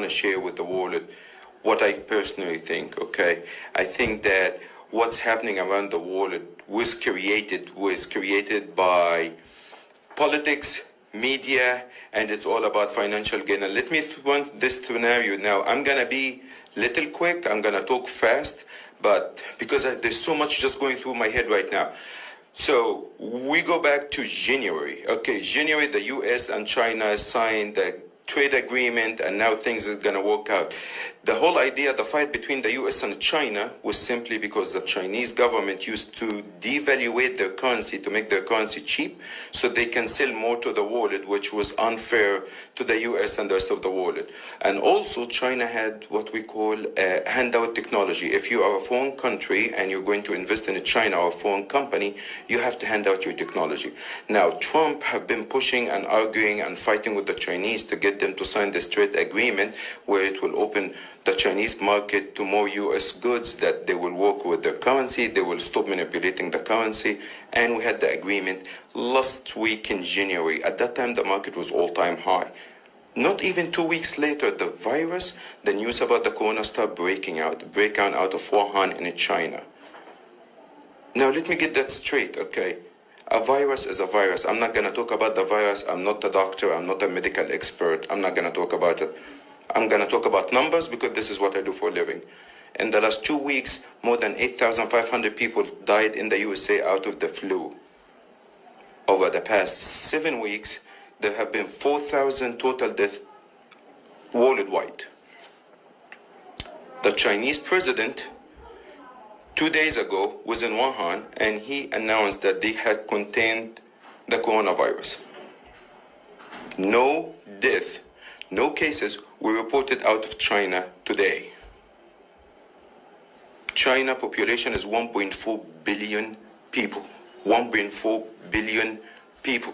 want to share with the world what I personally think, okay? I think that what's happening around the world was created by politics, media, and it's all about financial gain. And let me run this scenario now. I'm going to be little quick. I'm going to talk fast, but because there's so much just going through my head right now. So we go back to January. Okay, January, the U.S. and China signed the trade agreement, and now things are going to work out. The whole idea, the fight between the U.S. and China was simply because the Chinese government used to devaluate their currency to make their currency cheap so they can sell more to the world, which was unfair to the U.S. and the rest of the world. And also China had what we call handout technology. If you are a foreign country and you're going to invest in China or a foreign company, you have to hand out your technology. Now, Trump have been pushing and arguing and fighting with the Chinese to get them to sign this trade agreement where it will open the Chinese market to more U.S. goods, that they will work with their currency, they will stop manipulating the currency. And we had the agreement last week in January. At that time, the market was all-time high. Not even 2 weeks later, the virus, the news about the corona started breaking out of Wuhan in China. Now, let me get that straight, okay? A virus is a virus. I'm not going to talk about the virus. I'm not a doctor. I'm not a medical expert. I'm not going to talk about it. I'm going to talk about numbers because this is what I do for a living. In the last 2 weeks, more than 8,500 people died in the USA out of the flu. Over the past 7 weeks, there have been 4,000 total deaths worldwide. The Chinese president 2 days ago was in Wuhan, and he announced that they had contained the coronavirus. No death, no cases were reported out of China today. China population is 1.4 billion people. 1.4 billion people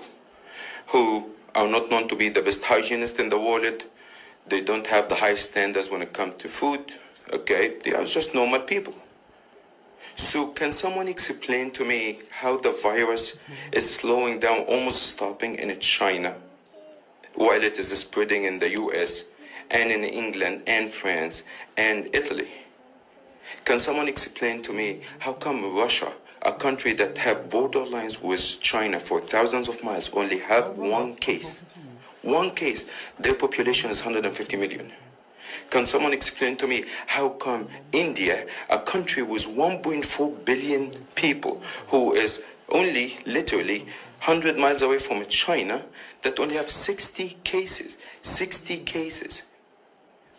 who are not known to be the best hygienists in the world. They don't have the highest standards when it comes to food. Okay, they are just normal people. So can someone explain to me how the virus is slowing down, almost stopping in China, while it is spreading in the US and in England and France and Italy? Can someone explain to me how come Russia, a country that have borderlines with China for thousands of miles, only have one case? One case. Their population is 150 million. Can someone explain to me how come India, a country with 1.4 billion people, who is only literally 100 miles away from China, that only have 60 cases? 60 cases.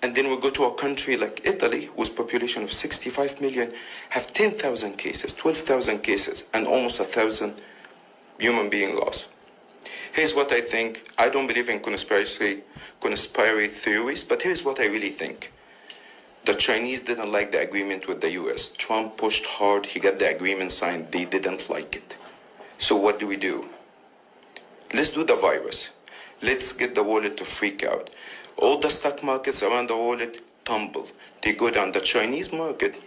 And then we go to a country like Italy, with population of 65 million, have 10,000 cases, 12,000 cases, and almost 1,000 human being lost. Here's what I think. I don't believe in conspiracy theories, but here's what I really think. The Chinese didn't like the agreement with the US. Trump pushed hard. He got the agreement signed. They didn't like it. So what do? Let's do the virus. Let's get the world to freak out. All the stock markets around the world tumble. They go down. The Chinese market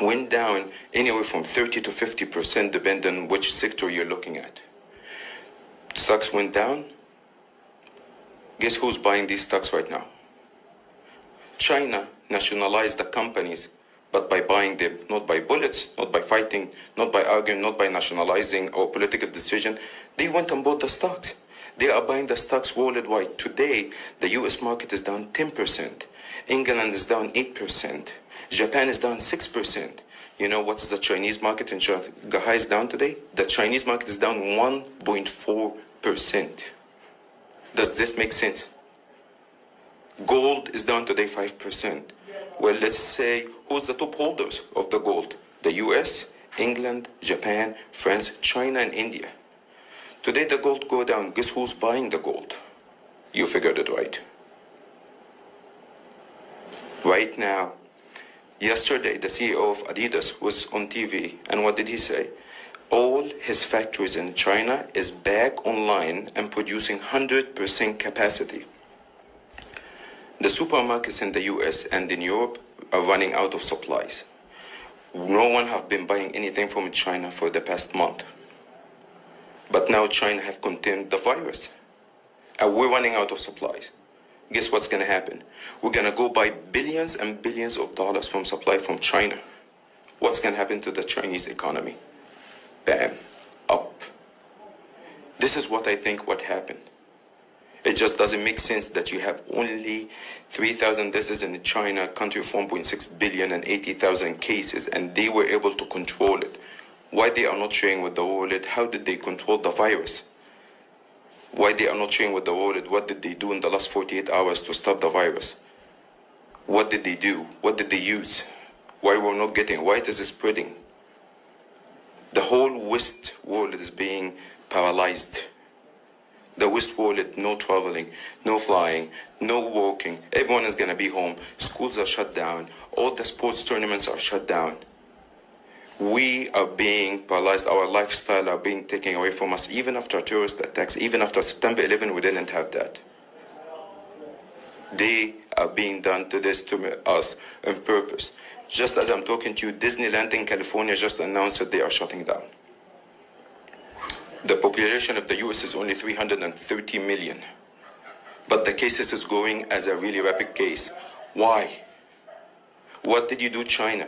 went down anywhere from 30 to 50%, depending on which sector you're looking at. Stocks went down. Guess who's buying these stocks right now? China nationalized the companies, but by buying them, not by bullets, not by fighting, not by arguing, not by nationalizing or political decision. They went and bought the stocks. They are buying the stocks worldwide. Today, the US market is down 10%. England is down 8%. Japan is down 6%. You know what's the Chinese market in Shanghai is down today? The Chinese market is down 1.4%. Does this make sense? Gold is down today 5%. Well, let's say, who's the top holders of the gold? The US, England, Japan, France, China, and India. Today the gold go down. Guess who's buying the gold? You figured it right. Right now, yesterday, the CEO of Adidas was on TV, and what did he say? All his factories in China is back online and producing 100% capacity. The supermarkets in the US and in Europe are running out of supplies. No one have been buying anything from China for the past month. But now China have contained the virus. And we're running out of supplies. guess what's going to happen? We're going to go buy billions and billions of dollars from supply from China. What's going to happen to the Chinese economy? Bam, up. This is what I think what happened. It just doesn't make sense that you have only 3,000 deaths in China, a country of 1.6 billion and 80,000 cases, and they were able to control it. Why they are not sharing with the world? How did they control the virus? Why they are not sharing with the world? What did they do in the last 48 hours to stop the virus? What did they do? What did they use? Why we're not getting? Why it is spreading? The whole West world is being paralyzed. The West world, no traveling, no flying, no walking. Everyone is going to be home. Schools are shut down. All the sports tournaments are shut down. We are being paralyzed. Our lifestyle are being taken away from us. Even after terrorist attacks, even after September 11, we didn't have that. They are being done to this to us on purpose. Just as I'm talking to you, Disneyland in California just announced that they are shutting down. The population of the US is only 330 million. But the cases is growing as a really rapid case. Why? What did you do, China?